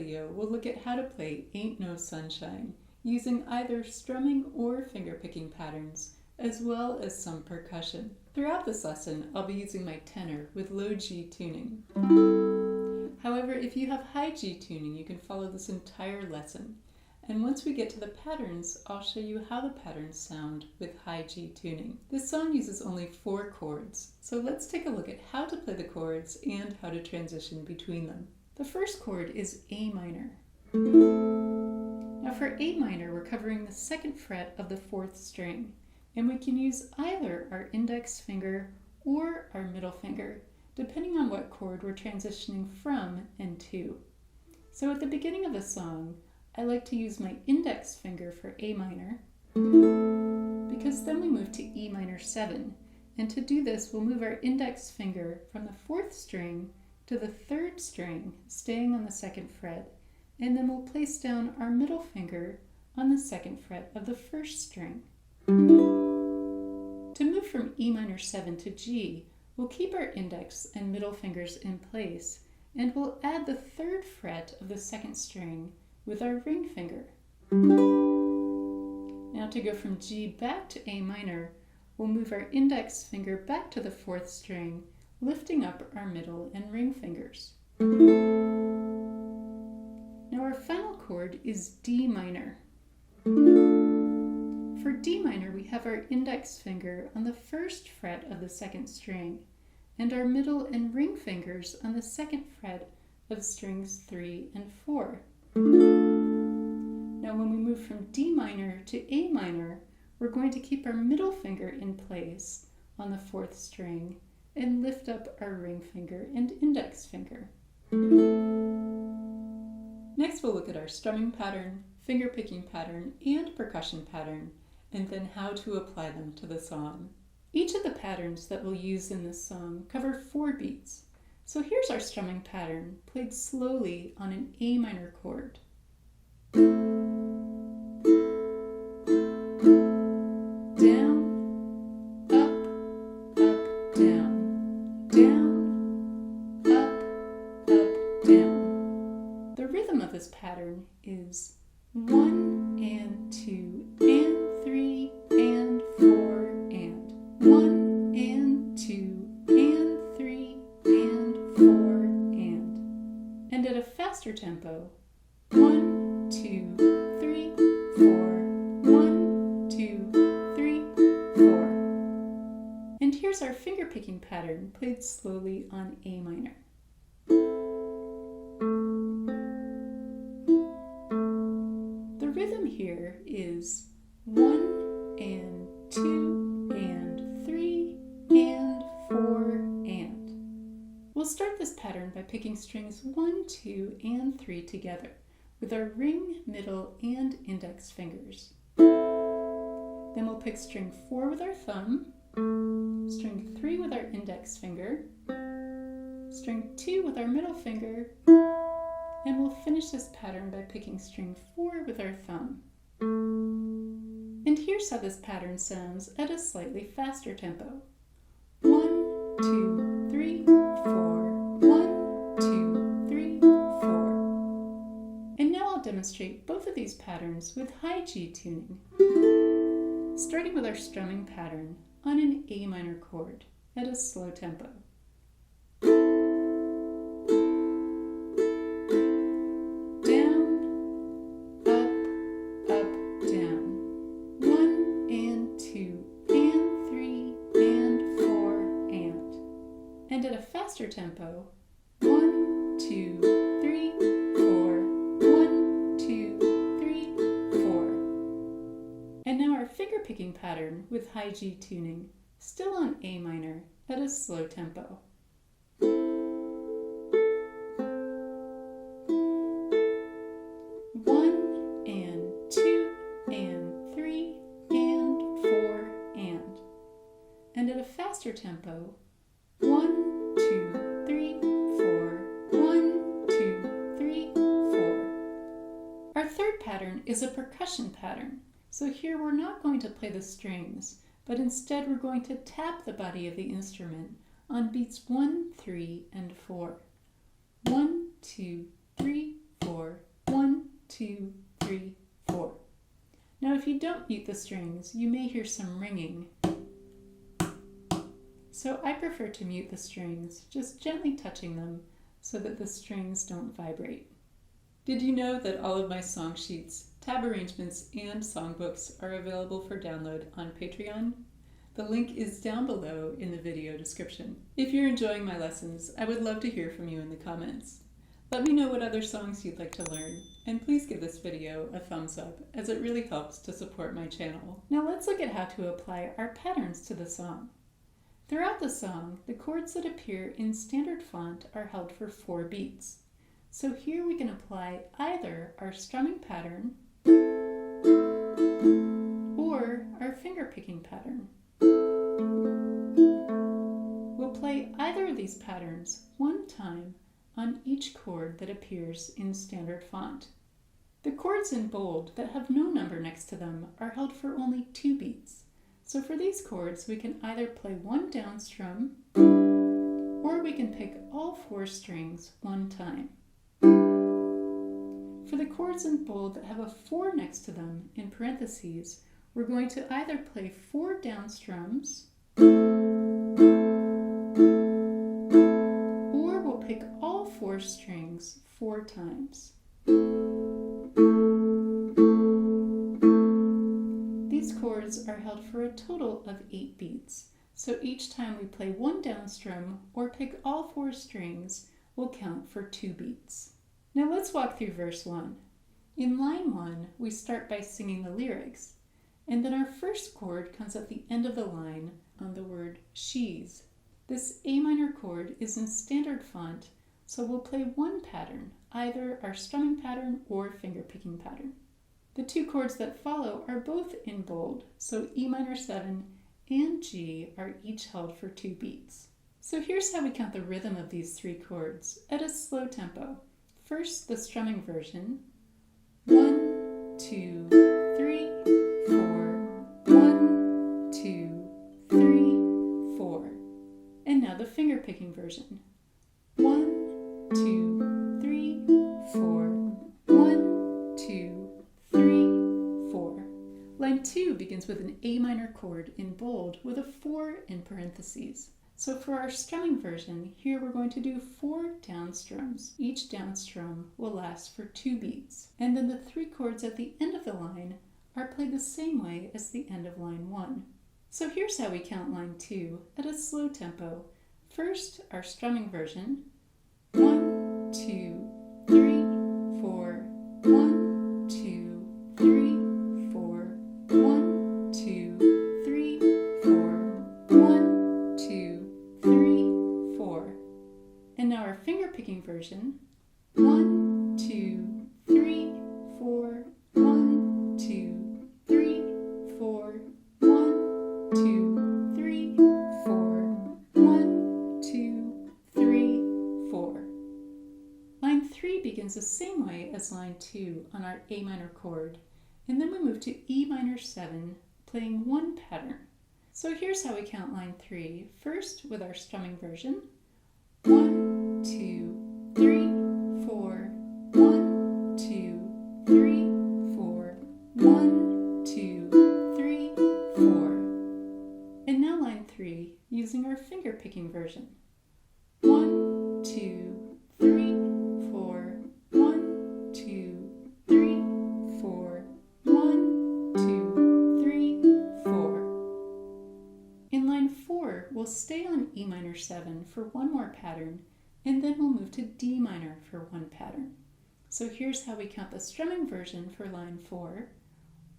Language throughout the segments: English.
video, we'll look at how to play Ain't No Sunshine using either strumming or fingerpicking patterns, as well as some percussion. Throughout this lesson, I'll be using my tenor with low G tuning. However, if you have high G tuning, you can follow this entire lesson. And once we get to the patterns, I'll show you how the patterns sound with high G tuning. This song uses only 4 chords, so let's take a look at how to play the chords and how to transition between them. The first chord is A minor. Now for A minor, we're covering the 2nd fret of the 4th string, and we can use either our index finger or our middle finger, depending on what chord we're transitioning from and to. So at the beginning of the song, I like to use my index finger for A minor, because then we move to E minor 7. And to do this, we'll move our index finger from the 4th string to the 3rd string, staying on the 2nd fret, and then we'll place down our middle finger on the 2nd fret of the 1st string. To move from E minor 7 to G, we'll keep our index and middle fingers in place, and we'll add the 3rd fret of the 2nd string with our ring finger. Now to go from G back to A minor, we'll move our index finger back to the 4th string, lifting up our middle and ring fingers. Now our final chord is D minor. For D minor, we have our index finger on the 1st fret of the 2nd string, and our middle and ring fingers on the 2nd fret of strings 3 and 4. Now when we move from D minor to A minor, we're going to keep our middle finger in place on the 4th string and lift up our ring finger and index finger. Next we'll look at our strumming pattern, fingerpicking pattern, and percussion pattern, and then how to apply them to the song. Each of the patterns that we'll use in this song cover 4 beats. So here's our strumming pattern, played slowly on an A minor chord. Down, up, up, down, down, up, up, down. The rhythm of this pattern is 1 and 2 and 3 and 4 and 1 and 2 and 3 and 4 and at a faster tempo, 1, 2, 3, 4, 1, 2, 3, 4. And here's our fingerpicking pattern played slowly on A minor. The rhythm here is 1 and 2 and 3 and 4 and. We'll start this pattern by picking strings 1, 2, and 3 together with our ring, middle, and index fingers. Then we'll pick string 4 with our thumb, string 3 with our index finger, string 2 with our middle finger, and we'll finish this pattern by picking string 4 with our thumb. And here's how this pattern sounds at a slightly faster tempo. 1, 2, 3, 4, 1, 2, 3, 4. And now I'll demonstrate both of these patterns with high G tuning, starting with our strumming pattern on an A minor chord at a slow tempo. And at a faster tempo, 1, 2, 3, 4, 1, 2, 3, 4. And now our fingerpicking pattern with high G tuning, still on A minor at a slow tempo. 1 and 2 and 3 and 4 and at a faster tempo, 1, 2, 3, 4, 1, 2, 3, 4. Our third pattern is a percussion pattern. So here we're not going to play the strings, but instead we're going to tap the body of the instrument on beats 1, 3, and 4. 1, 2, 3, 4, 2, 3, 4. Now if you don't mute the strings, you may hear some ringing. So I prefer to mute the strings, just gently touching them so that the strings don't vibrate. Did you know that all of my song sheets, tab arrangements, and songbooks are available for download on Patreon? The link is down below in the video description. If you're enjoying my lessons, I would love to hear from you in the comments. Let me know what other songs you'd like to learn, and please give this video a thumbs up as it really helps to support my channel. Now let's look at how to apply our patterns to the song. Throughout the song, the chords that appear in standard font are held for 4 beats. So here we can apply either our strumming pattern or our fingerpicking pattern. We'll play either of these patterns one time on each chord that appears in standard font. The chords in bold that have no number next to them are held for only 2 beats. So for these chords, we can either play one down strum or we can pick all 4 strings one time. For the chords in bold that have a 4 next to them in parentheses, we're going to either play 4 down strums or we'll pick all 4 strings 4 times. These chords are held for a total of 8 beats, so each time we play one down strum or pick all 4 strings will count for 2 beats. Now let's walk through verse 1. In line 1, we start by singing the lyrics, and then our first chord comes at the end of the line on the word she's. This A minor chord is in standard font, so we'll play one pattern, either our strumming pattern or fingerpicking pattern. The 2 chords that follow are both in bold, so E minor 7 and G are each held for 2 beats. So here's how we count the rhythm of these 3 chords at a slow tempo. First, the strumming version. 1, 2, 3, 4. 1, 2, 3, 4. And now the fingerpicking version. 1, 2, 3, 4. 1, 2, 3, 4. Line 2 begins with an A minor chord in bold with a 4 in parentheses. So for our strumming version, here we're going to do 4 down strums. Each down strum will last for 2 beats. And then the 3 chords at the end of the line are played the same way as the end of line 1. So here's how we count line 2 at a slow tempo. First, our strumming version. 1, 2, 3, 4. 1, 2, 3, 4. 1, 2, 3, 4. 1, 2, 3, 4. And now our fingerpicking version. 1, 2, 3, 4. 1, 2, 3, 4. 1, 2, 3, 4. 1, 2, 3, 4. Line 3 begins the same way as line 2 on our A minor chord, and then we move to E minor 7, playing one pattern. So here's how we count line 3. First, with our strumming version. 1, 2, 3, 4. 1, 2, 3, 4. 1, 2, 3, 4. And now line 3, using our fingerpicking version. 1, 2, 3, 4. 1, 2, 3, 4. 1, 2, 3, 4. In line 4, we'll stay on E minor 7 for one more pattern, and then we'll move to D minor for one pattern. So here's how we count the strumming version for line 4.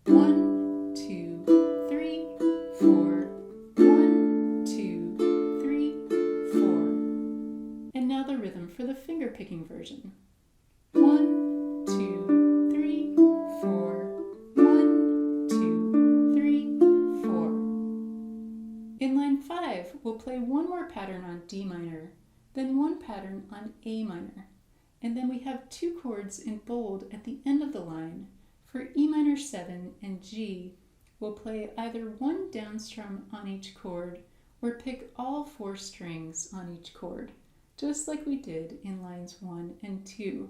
1, 2, 3, 4. 1, 2, 3, 4. And now the rhythm for the fingerpicking version. 1, 2, 3, 4. 1, 2, 3, 4. In line 5, we'll play one more pattern on D minor, then one pattern on A minor. And then we have 2 chords in bold at the end of the line. For E minor 7 and G, we'll play either one down strum on each chord or pick all 4 strings on each chord, just like we did in lines 1 and 2.